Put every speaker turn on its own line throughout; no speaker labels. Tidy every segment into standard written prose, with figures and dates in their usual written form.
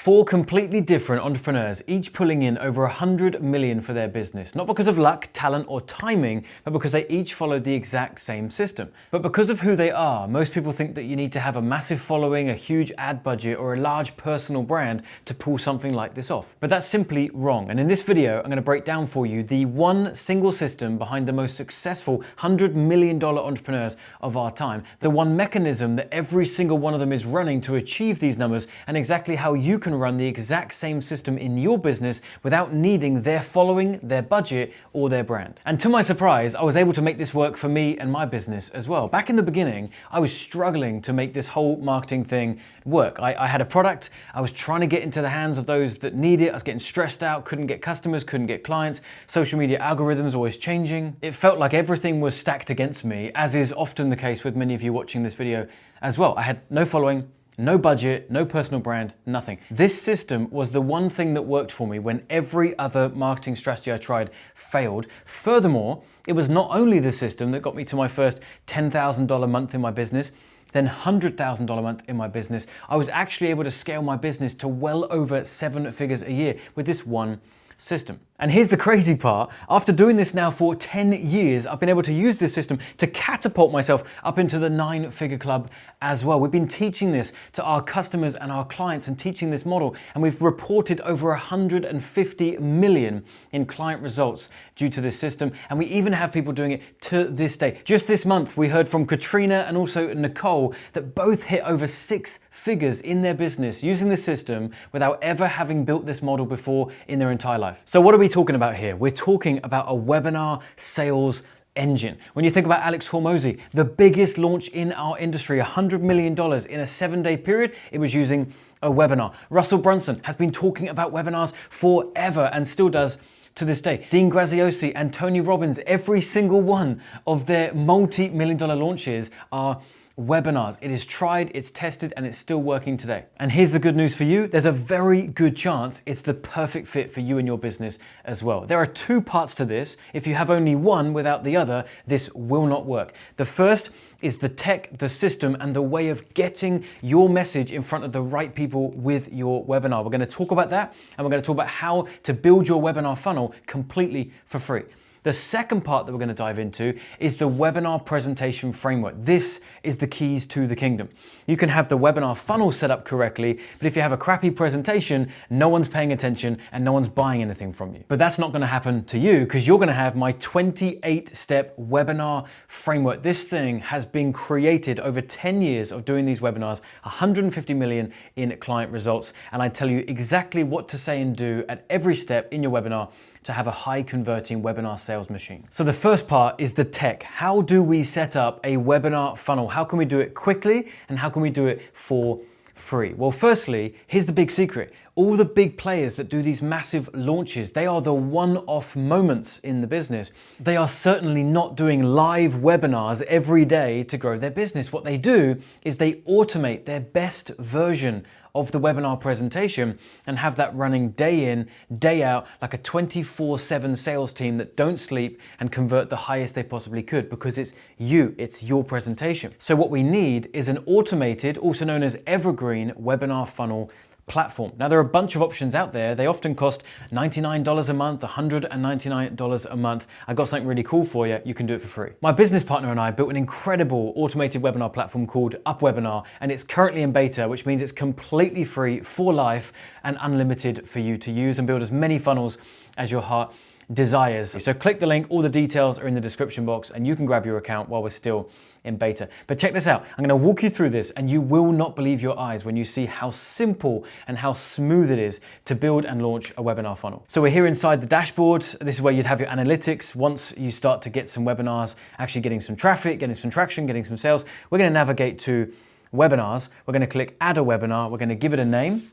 Four completely different entrepreneurs, each pulling in over 100 million for their business, not because of luck, talent, or timing, but because they each followed the exact same system. But because of who they are, most people think that you need to have a massive following, a huge ad budget, or a large personal brand to pull something like this off. But that's simply wrong. And in this video, I'm going to break down for you the one single system behind the most successful $100 million entrepreneurs of our time, the one mechanism that every single one of them is running to achieve these numbers, and exactly how you can run the exact same system in your business without needing their following, their budget, or their brand. And to my surprise, I was able to make this work for me and my business as well. Back in the beginning, I was struggling to make this whole marketing thing work. I had a product, I was trying to get into the hands of those that need it, I was getting stressed out, couldn't get customers, couldn't get clients, social media algorithms always changing. It felt like everything was stacked against me, as is often the case with many of you watching this video as well. I had no following, no budget, no personal brand, nothing. This system was the one thing that worked for me when every other marketing strategy I tried failed. Furthermore, it was not only the system that got me to my first $10,000 month in my business, then $100,000 month in my business. I was actually able to scale my business to well over 7 figures a year with this one system. And here's the crazy part. After doing this now for 10 years, I've been able to use this system to catapult myself up into the 9-figure club as well. We've been teaching this to our customers and our clients and teaching this model, and we've reported over 150 million in client results due to this system. And we even have people doing it to this day. Just this month, we heard from Katrina and also Nicole that both hit over 6 figures in their business using this system without ever having built this model before in their entire life. So what are we talking about here? We're talking about a webinar sales engine. When you think about Alex Hormozi, the biggest launch in our industry, $100 million in a 7-day period, it was using a webinar. Russell Brunson has been talking about webinars forever and still does to this day. Dean Graziosi and Tony Robbins, every single one of their multi-million-dollar launches are webinars. It is tried, it's tested, and it's still working today. And here's the good news for you. There's a very good chance it's the perfect fit for you and your business as well. There are 2 parts to this. If you have only one without the other, this will not work. The first is the tech, the system, and the way of getting your message in front of the right people with your webinar. We're going to talk about that, and we're going to talk about how to build your webinar funnel completely for free. The second part that we're going to dive into is the webinar presentation framework. This is the keys to the kingdom. You can have the webinar funnel set up correctly, but if you have a crappy presentation, no one's paying attention and no one's buying anything from you. But that's not going to happen to you because you're going to have my 28-step webinar framework. This thing has been created over 10 years of doing these webinars, 150 million in client results, and I tell you exactly what to say and do at every step in your webinar to have a high converting webinar sales machine. So the first part is the tech. How do we set up a webinar funnel? How can we do it quickly and how can we do it for free? Well, firstly, here's the big secret. All the big players that do these massive launches, they are the one-off moments in the business. They are certainly not doing live webinars every day to grow their business. What they do is they automate their best version of the webinar presentation and have that running day in, day out, like a 24/7 sales team that don't sleep and convert the highest they possibly could because it's you, it's your presentation. So what we need is an automated, also known as evergreen webinar funnel platform. Now there are a bunch of options out there. They often cost $99 a month, $199 a month. I got something really cool for you. You can do it for free. My business partner and I built an incredible automated webinar platform called UpWebinar, and it's currently in beta, which means it's completely free for life and unlimited for you to use and build as many funnels as your heart desires. So click the link, all the details are in the description box, and you can grab your account while we're still in beta. But check this out. I'm going to walk you through this and you will not believe your eyes when you see how simple and how smooth it is to build and launch a webinar funnel. So we're here inside the dashboard. This is where you'd have your analytics. Once you start to get some webinars, actually getting some traffic, getting some traction, getting some sales, we're going to navigate to webinars. We're going to click add a webinar. We're going to give it a name.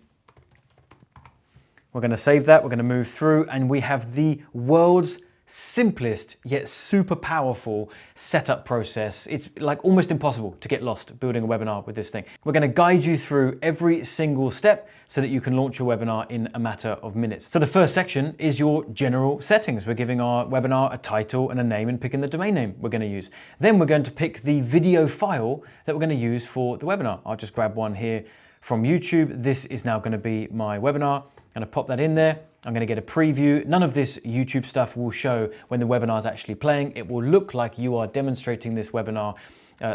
We're going to save that. We're going to move through and we have the world's simplest yet super powerful setup process. It's like almost impossible to get lost building a webinar with this thing. We're going to guide you through every single step so that you can launch your webinar in a matter of minutes. So the first section is your general settings. We're giving our webinar a title and a name and picking the domain name we're going to use. Then we're going to pick the video file that we're going to use for the webinar. I'll just grab one here from YouTube. This is now going to be my webinar. I'm going to pop that in there. I'm going to get a preview. None of this YouTube stuff will show when the webinar is actually playing. It will look like you are demonstrating this webinar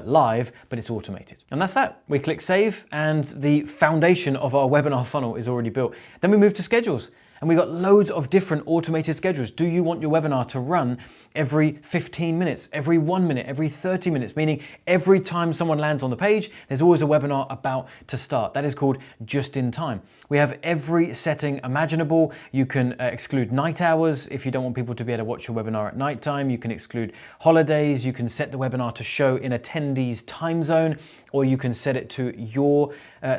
live, but it's automated. And that's that. We click save and the foundation of our webinar funnel is already built. Then we move to schedules. And we've got loads of different automated schedules. Do you want your webinar to run every 15 minutes, every 1 minute, every 30 minutes? Meaning every time someone lands on the page, there's always a webinar about to start. That is called just in time. We have every setting imaginable. You can exclude night hours if you don't want people to be able to watch your webinar at night time. You can exclude holidays. You can set the webinar to show in attendees' time zone, or you can set it to your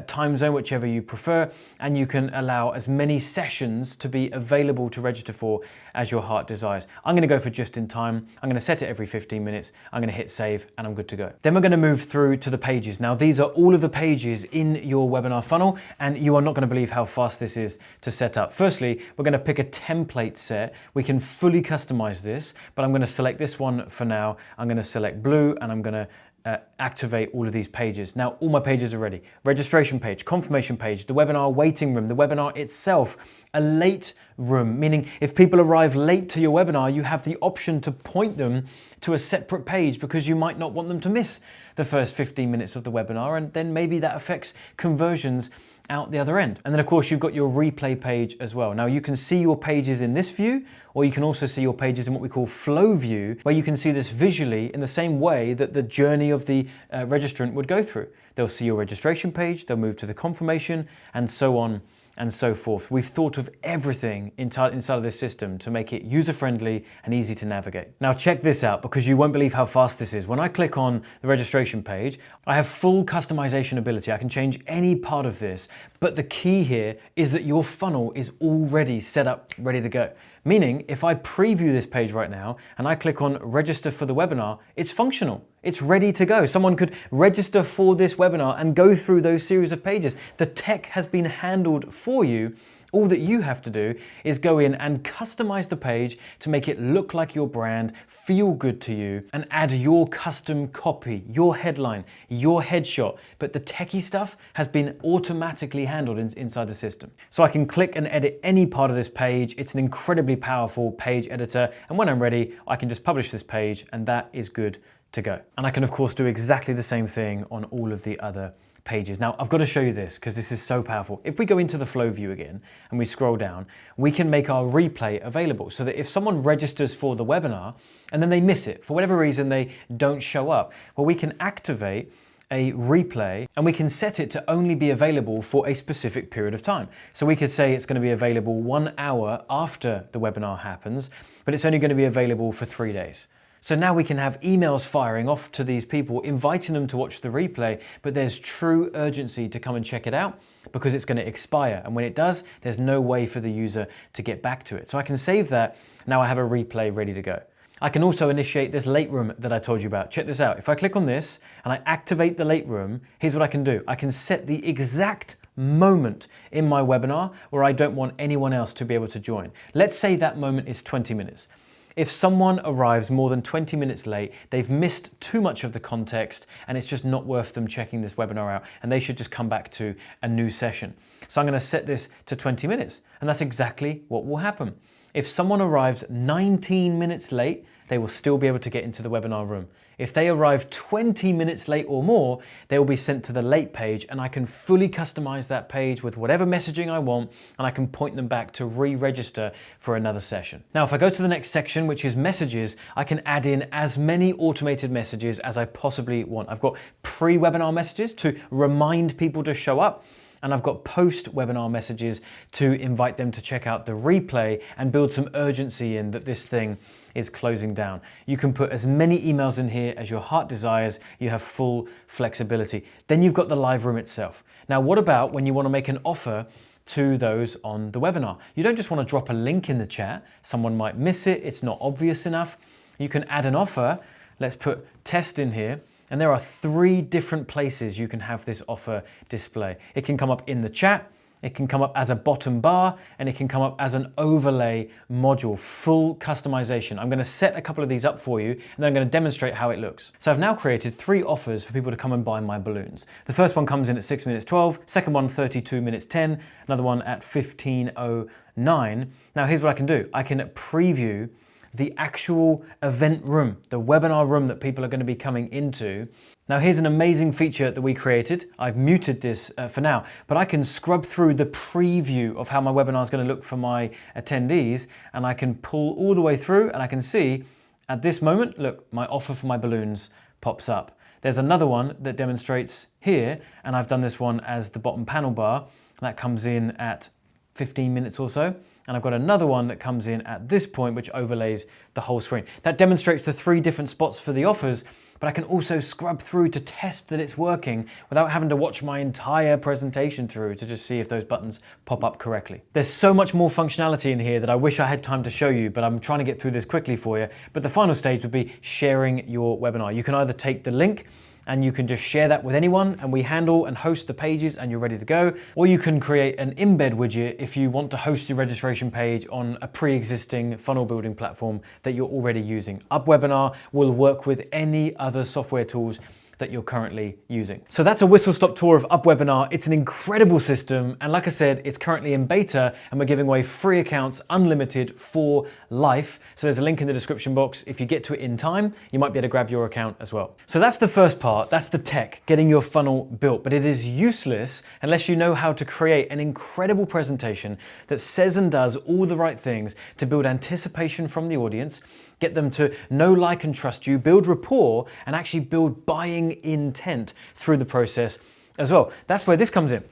time zone, whichever you prefer. And you can allow as many sessions to be available to register for as your heart desires. I'm going to go for just in time. I'm going to set it every 15 minutes. I'm going to hit save and I'm good to go. Then we're going to move through to the pages. Now these are all of the pages in your webinar funnel and you are not going to believe how fast this is to set up. Firstly, we're going to pick a template set. We can fully customize this, but I'm going to select this one for now. I'm going to select blue and I'm going to activate all of these pages. Now, all my pages are ready. Registration page, confirmation page, the webinar waiting room, the webinar itself, a late room, meaning if people arrive late to your webinar, you have the option to point them to a separate page because you might not want them to miss the first 15 minutes of the webinar, and then maybe that affects conversions out the other end. And then of course you've got your replay page as well. Now you can see your pages in this view, or you can also see your pages in what we call flow view, where you can see this visually in the same way that the journey of the registrant would go through. They'll see your registration page, they'll move to the confirmation, and so on and so forth. We've thought of everything inside of this system to make it user-friendly and easy to navigate. Now check this out because you won't believe how fast this is. When I click on the registration page, I have full customization ability. I can change any part of this, but the key here is that your funnel is already set up, ready to go. Meaning, if I preview this page right now and I click on register for the webinar, it's functional. It's ready to go. Someone could register for this webinar and go through those series of pages. The tech has been handled for you. All that you have to do is go in and customize the page to make it look like your brand, feel good to you, and add your custom copy, your headline, your headshot. But the techie stuff has been automatically handled inside the system. So I can click and edit any part of this page. It's an incredibly powerful page editor. And when I'm ready, I can just publish this page and that is good to go. And I can of course do exactly the same thing on all of the other pages. Now I've got to show you this because this is so powerful. If we go into the flow view again and we scroll down, we can make our replay available so that if someone registers for the webinar and then they miss it, for whatever reason they don't show up, well, we can activate a replay and we can set it to only be available for a specific period of time. So we could say it's going to be available 1 hour after the webinar happens, but it's only going to be available for 3 days. So now we can have emails firing off to these people, inviting them to watch the replay, but there's true urgency to come and check it out because it's going to expire. And when it does, there's no way for the user to get back to it. So I can save that. Now I have a replay ready to go. I can also initiate this late room that I told you about. Check this out. If I click on this and I activate the late room, here's what I can do. I can set the exact moment in my webinar where I don't want anyone else to be able to join. Let's say that moment is 20 minutes. If someone arrives more than 20 minutes late, they've missed too much of the context and it's just not worth them checking this webinar out and they should just come back to a new session. So I'm going to set this to 20 minutes and that's exactly what will happen. If someone arrives 19 minutes late, they will still be able to get into the webinar room. If they arrive 20 minutes late or more, they will be sent to the late page and I can fully customize that page with whatever messaging I want and I can point them back to re-register for another session. Now, if I go to the next section, which is messages, I can add in as many automated messages as I possibly want. I've got pre-webinar messages to remind people to show up. And I've got post-webinar messages to invite them to check out the replay and build some urgency in that this thing is closing down. You can put as many emails in here as your heart desires. You have full flexibility. Then you've got the live room itself. Now, what about when you want to make an offer to those on the webinar? You don't just want to drop a link in the chat. Someone might miss it. It's not obvious enough. You can add an offer. Let's put test in here. And there are 3 different places you can have this offer display. It can come up in the chat, it can come up as a bottom bar, and it can come up as an overlay module, full customization. I'm going to set a couple of these up for you, and then I'm going to demonstrate how it looks. So I've now created 3 offers for people to come and buy my balloons. The first one comes in at 6 minutes 12, second one 32 minutes 10, another one at 15:09. Now here's what I can do. I can preview the actual event room, the webinar room that people are going to be coming into. Now here's an amazing feature that we created. I've muted this for now, but I can scrub through the preview of how my webinar is going to look for my attendees, and I can pull all the way through, and I can see at this moment, look, my offer for my balloons pops up. There's another one that demonstrates here, and I've done this one as the bottom panel bar. That comes in at 15 minutes or so. And I've got another one that comes in at this point, which overlays the whole screen. That demonstrates the 3 different spots for the offers, but I can also scrub through to test that it's working without having to watch my entire presentation through to just see if those buttons pop up correctly. There's so much more functionality in here that I wish I had time to show you, but I'm trying to get through this quickly for you. But the final stage would be sharing your webinar. You can either take the link and you can just share that with anyone, and we handle and host the pages and you're ready to go. Or you can create an embed widget if you want to host your registration page on a pre-existing funnel building platform that you're already using. UpWebinar will work with any other software tools that you're currently using. So that's a whistle-stop tour of UpWebinar. It's an incredible system, and like I said, it's currently in beta, and we're giving away free accounts, unlimited for life. So there's a link in the description box. If you get to it in time, you might be able to grab your account as well. So that's the first part, that's the tech, getting your funnel built, but it is useless unless you know how to create an incredible presentation that says and does all the right things to build anticipation from the audience, get them to know, like, and trust you, build rapport, and actually build buying intent through the process as well. That's where this comes in.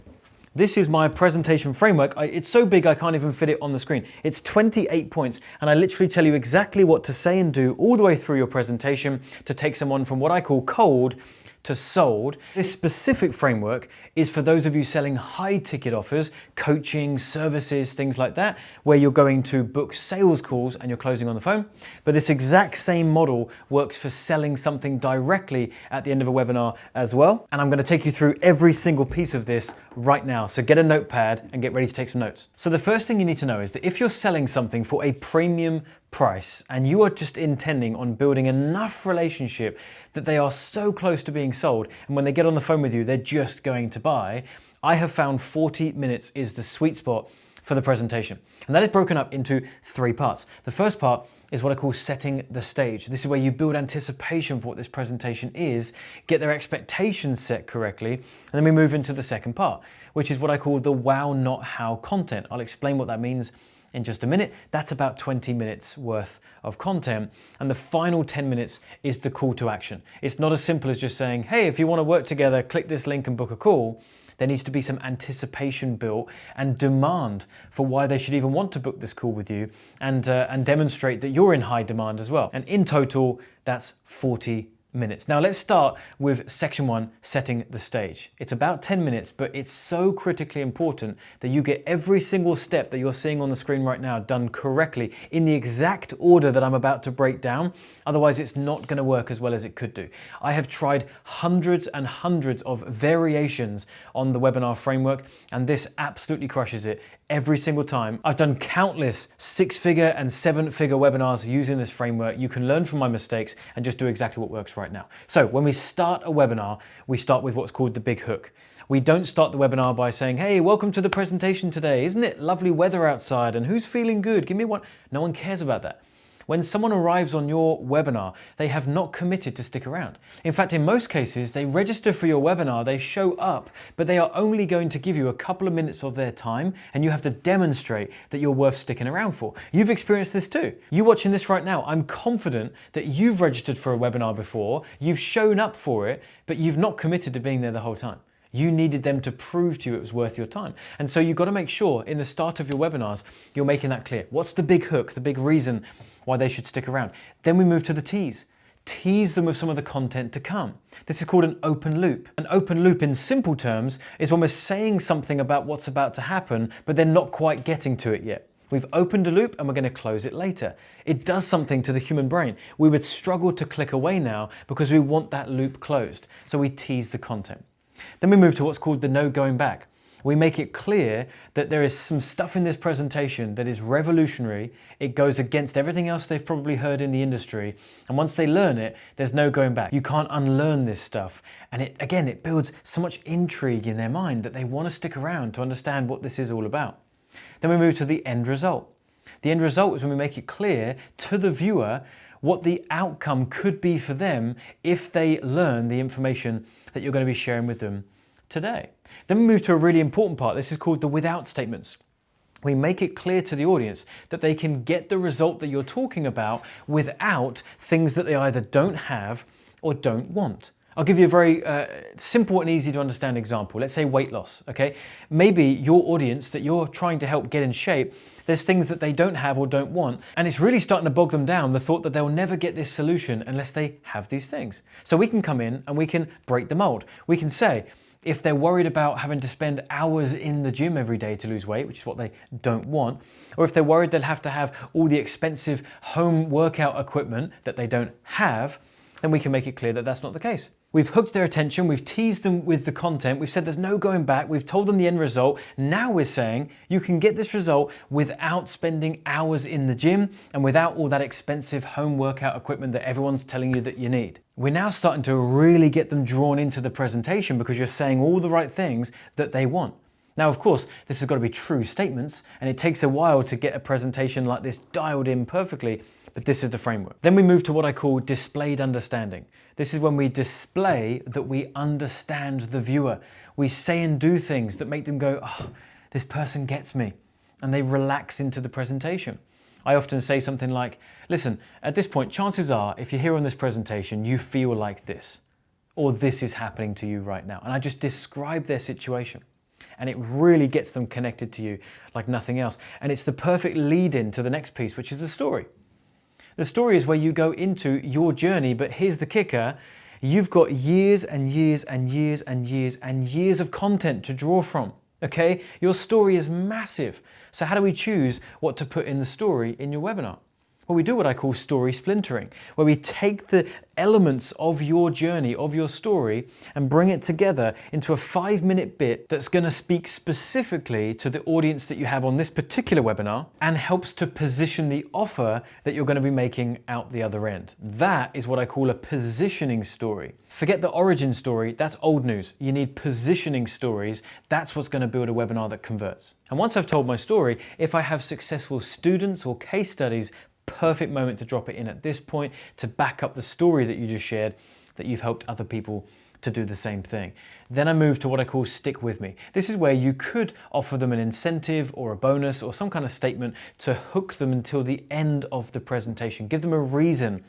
This is my presentation framework. It's so big I can't even fit it on the screen. It's 28 points, and I literally tell you exactly what to say and do all the way through your presentation to take someone from what I call cold to sold. This specific framework is for those of you selling high ticket offers, coaching, services, things like that, where you're going to book sales calls and you're closing on the phone. But this exact same model works for selling something directly at the end of a webinar as well. And I'm going to take you through every single piece of this right now. So get a notepad and get ready to take some notes. So the first thing you need to know is that if you're selling something for a premium price and you are just intending on building enough relationship that they are so close to being sold, and when they get on the phone with you, they're just going to buy, I have found 40 minutes is the sweet spot for the presentation. And that is broken up into 3 parts. The first part is what I call setting the stage. This is where you build anticipation for what this presentation is, get their expectations set correctly, and then we move into the second part, which is what I call the wow, not how content. I'll explain what that means in just a minute. That's about 20 minutes worth of content. And the final 10 minutes is the call to action. It's not as simple as just saying, hey, if you want to work together, click this link and book a call. There needs to be some anticipation built and demand for why they should even want to book this call with you, and demonstrate that you're in high demand as well. And in total, that's 40 minutes. Now let's start with section 1, setting the stage. It's about 10 minutes, but it's so critically important that you get every single step that you're seeing on the screen right now done correctly in the exact order that I'm about to break down. Otherwise, it's not going to work as well as it could do. I have tried hundreds and hundreds of variations on the webinar framework, and this absolutely crushes it every single time. I've done countless 6-figure and 7-figure webinars using this framework. You can learn from my mistakes and just do exactly what works right now. So when we start a webinar, we start with what's called the big hook. We don't start the webinar by saying, hey, welcome to the presentation today. Isn't it lovely weather outside? And who's feeling good? Give me one. No one cares about that. When someone arrives on your webinar, they have not committed to stick around. In fact, in most cases, they register for your webinar, they show up, but they are only going to give you a couple of minutes of their time, and you have to demonstrate that you're worth sticking around for. You've experienced this too. You watching this right now, I'm confident that you've registered for a webinar before, you've shown up for it, but you've not committed to being there the whole time. You needed them to prove to you it was worth your time. And so you've got to make sure in the start of your webinars, you're making that clear. What's the big hook, the big reason why they should stick around? Then we move to the tease. Tease them with some of the content to come. This is called an open loop. An open loop in simple terms is when we're saying something about what's about to happen, but they're not quite getting to it yet. We've opened a loop and we're going to close it later. It does something to the human brain. We would struggle to click away now because we want that loop closed. So we tease the content. Then we move to what's called the no going back. We make it clear that there is some stuff in this presentation that is revolutionary. It goes against everything else they've probably heard in the industry. And once they learn it, there's no going back. You can't unlearn this stuff. And it builds so much intrigue in their mind that they want to stick around to understand what this is all about. Then we move to the end result. The end result is when we make it clear to the viewer what the outcome could be for them if they learn the information that you're going to be sharing with them today. Then we move to a really important part. This is called the without statements. We make it clear to the audience that they can get the result that you're talking about without things that they either don't have or don't want. I'll give you a very simple and easy to understand example. Let's say weight loss, okay? Maybe your audience that you're trying to help get in shape, there's things that they don't have or don't want, and it's really starting to bog them down, the thought that they'll never get this solution unless they have these things. So we can come in and we can break the mold. We can say, if they're worried about having to spend hours in the gym every day to lose weight, which is what they don't want, or if they're worried they'll have to have all the expensive home workout equipment that they don't have, then we can make it clear that that's not the case. We've hooked their attention, we've teased them with the content, we've said there's no going back, we've told them the end result. Now we're saying you can get this result without spending hours in the gym and without all that expensive home workout equipment that everyone's telling you that you need. We're now starting to really get them drawn into the presentation because you're saying all the right things that they want. Now, of course, this has got to be true statements, and it takes a while to get a presentation like this dialed in perfectly, but this is the framework. Then we move to what I call displayed understanding. This is when we display that we understand the viewer. We say and do things that make them go, oh, this person gets me, and they relax into the presentation. I often say something like, listen, at this point, chances are, if you're here on this presentation, you feel like this, or this is happening to you right now. And I just describe their situation. And it really gets them connected to you like nothing else. And it's the perfect lead-in to the next piece, which is the story. The story is where you go into your journey, but here's the kicker. You've got years and years and years and years and years of content to draw from, okay? Your story is massive. So how do we choose what to put in the story in your webinar? Well, we do what I call story splintering, where we take the elements of your journey, of your story, and bring it together into a 5-minute bit that's going to speak specifically to the audience that you have on this particular webinar and helps to position the offer that you're going to be making out the other end. That is what I call a positioning story. Forget the origin story, that's old news. You need positioning stories. That's what's going to build a webinar that converts. And once I've told my story, if I have successful students or case studies, perfect moment to drop it in at this point to back up the story that you just shared, that you've helped other people to do the same thing. Then I move to what I call stick with me. This is where you could offer them an incentive or a bonus or some kind of statement to hook them until the end of the presentation. Give them a reason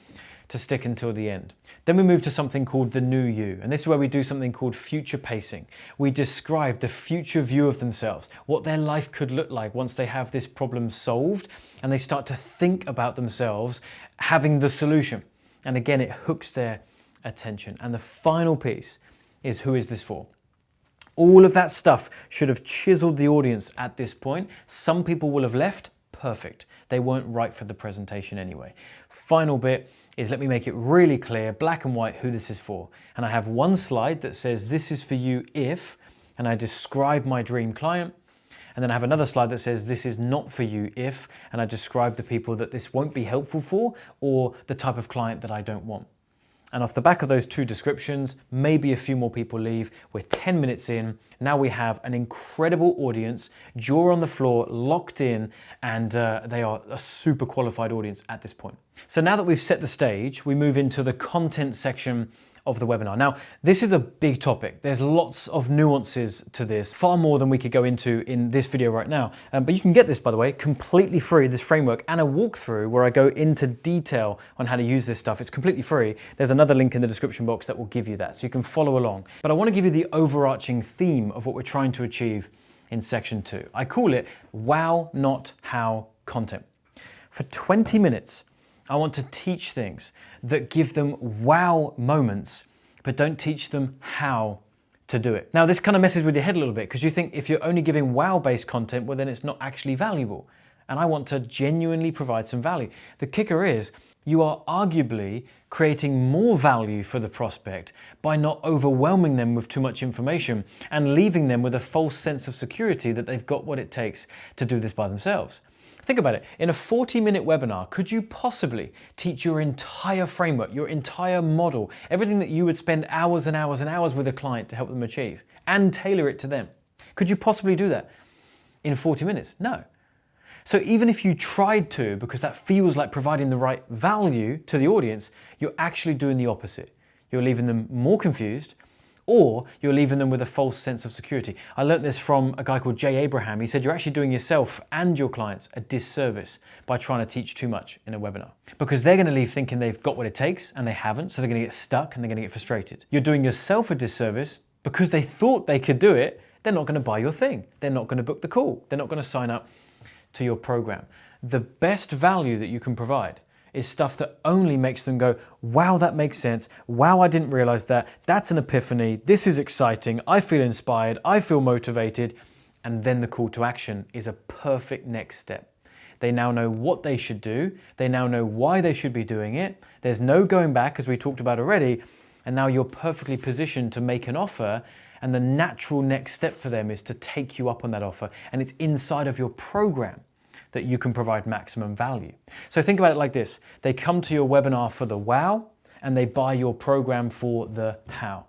to stick until the end. Then we move to something called the new you. And this is where we do something called future pacing. We describe the future view of themselves, what their life could look like once they have this problem solved and they start to think about themselves having the solution. And again, it hooks their attention. And the final piece is, who is this for? All of that stuff should have chiseled the audience at this point. Some people will have left. Perfect. They weren't right for the presentation anyway. Final bit is, let me make it really clear, black and white, who this is for. And I have one slide that says, this is for you if, and I describe my dream client. And then I have another slide that says, this is not for you if, and I describe the people that this won't be helpful for, or the type of client that I don't want. And off the back of those two descriptions, maybe a few more people leave. We're 10 minutes in. Now we have an incredible audience, jaw on the floor, locked in, and they are a super qualified audience at this point. So now that we've set the stage, we move into the content section of the webinar. Now, this is a big topic. There's lots of nuances to this, far more than we could go into in this video right now. But you can get this, by the way, completely free, this framework, and a walkthrough where I go into detail on how to use this stuff. It's completely free. There's another link in the description box that will give you that, so you can follow along. But I want to give you the overarching theme of what we're trying to achieve in section 2. I call it wow, not how content. For 20 minutes, I want to teach things that give them wow moments, but don't teach them how to do it. Now, this kind of messes with your head a little bit because you think if you're only giving wow-based content, well, then it's not actually valuable. And I want to genuinely provide some value. The kicker is, you are arguably creating more value for the prospect by not overwhelming them with too much information and leaving them with a false sense of security that they've got what it takes to do this by themselves. Think about it. In a 40-minute webinar, could you possibly teach your entire framework, your entire model, everything that you would spend hours and hours and hours with a client to help them achieve, and tailor it to them? Could you possibly do that in 40 minutes? No. So even if you tried to, because that feels like providing the right value to the audience, you're actually doing the opposite. You're leaving them more confused, or you're leaving them with a false sense of security. I learned this from a guy called Jay Abraham. He said you're actually doing yourself and your clients a disservice by trying to teach too much in a webinar, because they're going to leave thinking they've got what it takes and they haven't, so they're going to get stuck and they're going to get frustrated. You're doing yourself a disservice because they thought they could do it. They're not going to buy your thing. They're not going to book the call. They're not going to sign up to your program. The best value that you can provide is stuff that only makes them go, wow, that makes sense. Wow, I didn't realize that. That's an epiphany. This is exciting. I feel inspired. I feel motivated. And then the call to action is a perfect next step. They now know what they should do. They now know why they should be doing it. There's no going back, as we talked about already. And now you're perfectly positioned to make an offer. And the natural next step for them is to take you up on that offer. And it's inside of your program that you can provide maximum value. So think about it like this. They come to your webinar for the wow, and they buy your program for the how.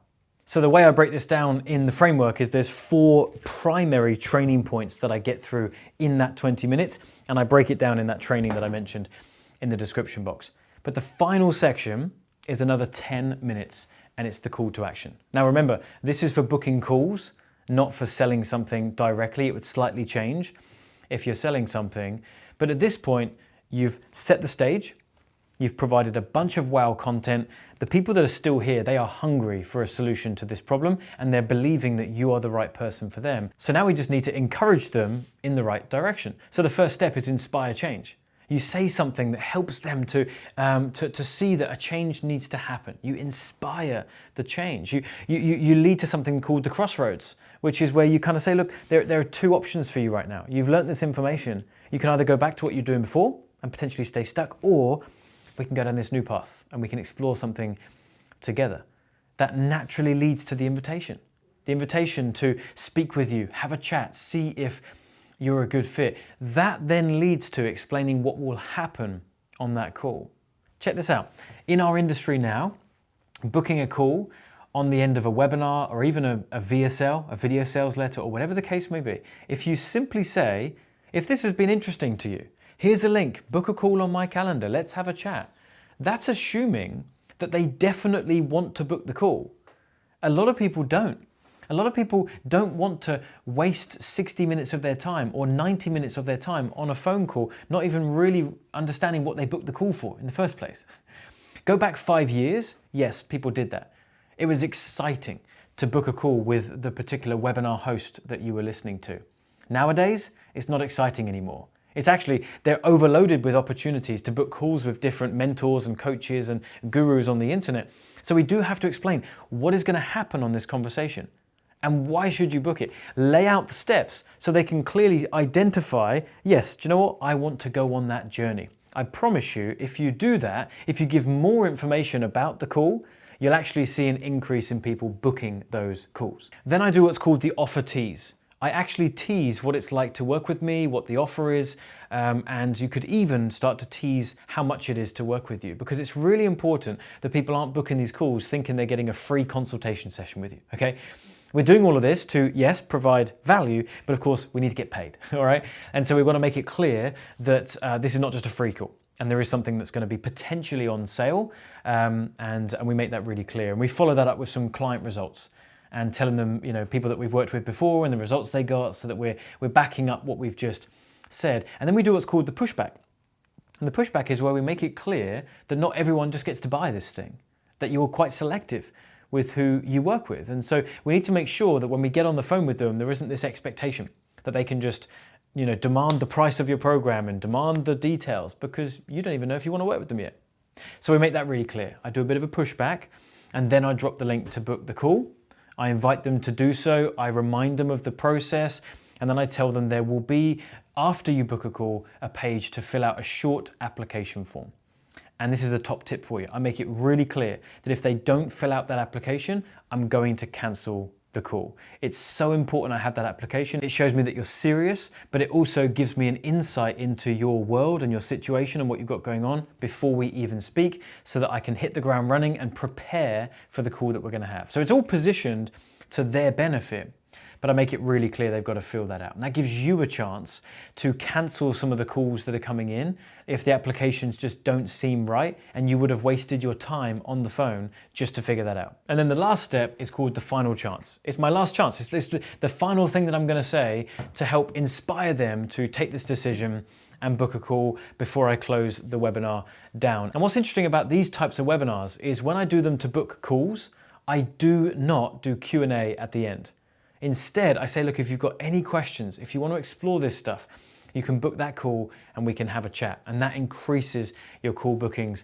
So the way I break this down in the framework is there's 4 primary training points that I get through in that 20 minutes, and I break it down in that training that I mentioned in the description box. But the final section is another 10 minutes, and it's the call to action. Now remember, this is for booking calls, not for selling something directly. It would slightly change if you're selling something. But at this point, you've set the stage, you've provided a bunch of wow content. The people that are still here, they are hungry for a solution to this problem, and they're believing that you are the right person for them. So now we just need to encourage them in the right direction. So the first step is inspire change. You say something that helps them to see that a change needs to happen. You inspire the change. You lead to something called the crossroads, which is where you kind of say, look, there are 2 options for you right now. You've learned this information. You can either go back to what you're doing before and potentially stay stuck, or we can go down this new path and we can explore something together. That naturally leads to the invitation. The invitation to speak with you, have a chat, see if you're a good fit. That then leads to explaining what will happen on that call. Check this out. In our industry now, booking a call on the end of a webinar or even a VSL, a video sales letter, or whatever the case may be, if you simply say, if this has been interesting to you, here's a link, book a call on my calendar, let's have a chat. That's assuming that they definitely want to book the call. A lot of people don't. A lot of people don't want to waste 60 minutes of their time or 90 minutes of their time on a phone call, not even really understanding what they booked the call for in the first place. Go back 5 years, yes, people did that. It was exciting to book a call with the particular webinar host that you were listening to. Nowadays, it's not exciting anymore. It's actually, they're overloaded with opportunities to book calls with different mentors and coaches and gurus on the internet. So we do have to explain what is going to happen on this conversation. And why should you book it? Lay out the steps so they can clearly identify, yes, do you know what? I want to go on that journey. I promise you, if you do that, if you give more information about the call, you'll actually see an increase in people booking those calls. Then I do what's called the offer tease. I actually tease what it's like to work with me, what the offer is, and you could even start to tease how much it is to work with you, because it's really important that people aren't booking these calls thinking they're getting a free consultation session with you, okay? We're doing all of this to, yes, provide value, but of course we need to get paid, all right? And so we want to make it clear that this is not just a free call, and there is something that's going to be potentially on sale, and we make that really clear. And we follow that up with some client results and telling them, you know, people that we've worked with before and the results they got, so that we're backing up what we've just said. And then we do what's called the pushback. And the pushback is where we make it clear that not everyone just gets to buy this thing, that you're quite selective with who you work with. And so we need to make sure that when we get on the phone with them, there isn't this expectation that they can just, you know, demand the price of your program and demand the details, because you don't even know if you want to work with them yet. So we make that really clear. I do a bit of a pushback, and then I drop the link to book the call. I invite them to do so. I remind them of the process, and then I tell them there will be, after you book a call, a page to fill out a short application form. And this is a top tip for you. I make it really clear that if they don't fill out that application, I'm going to cancel the call. It's so important I have that application. It shows me that you're serious, but it also gives me an insight into your world and your situation and what you've got going on before we even speak, so that I can hit the ground running and prepare for the call that we're going to have. So it's all positioned to their benefit, but I make it really clear they've got to fill that out. And that gives you a chance to cancel some of the calls that are coming in if the applications just don't seem right and you would have wasted your time on the phone just to figure that out. And then the last step is called the final chance. It's my last chance. It's the final thing that I'm going to say to help inspire them to take this decision and book a call before I close the webinar down. And what's interesting about these types of webinars is when I do them to book calls, I do not do Q&A at the end. Instead, I say, look, if you've got any questions, if you want to explore this stuff, you can book that call and we can have a chat. And that increases your call bookings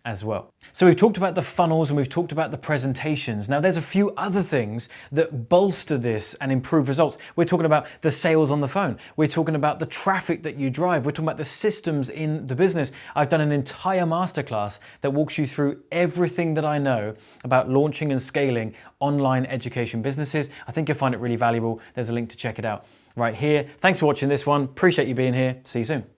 as well. So we've talked about the funnels and we've talked about the presentations. Now there's a few other things that bolster this and improve results. We're talking about the sales on the phone. We're talking about the traffic that you drive. We're talking about the systems in the business. I've done an entire masterclass that walks you through everything that I know about launching and scaling online education businesses. I think you'll find it really valuable. There's a link to check it out right here. Thanks for watching this one. Appreciate you being here. See you soon.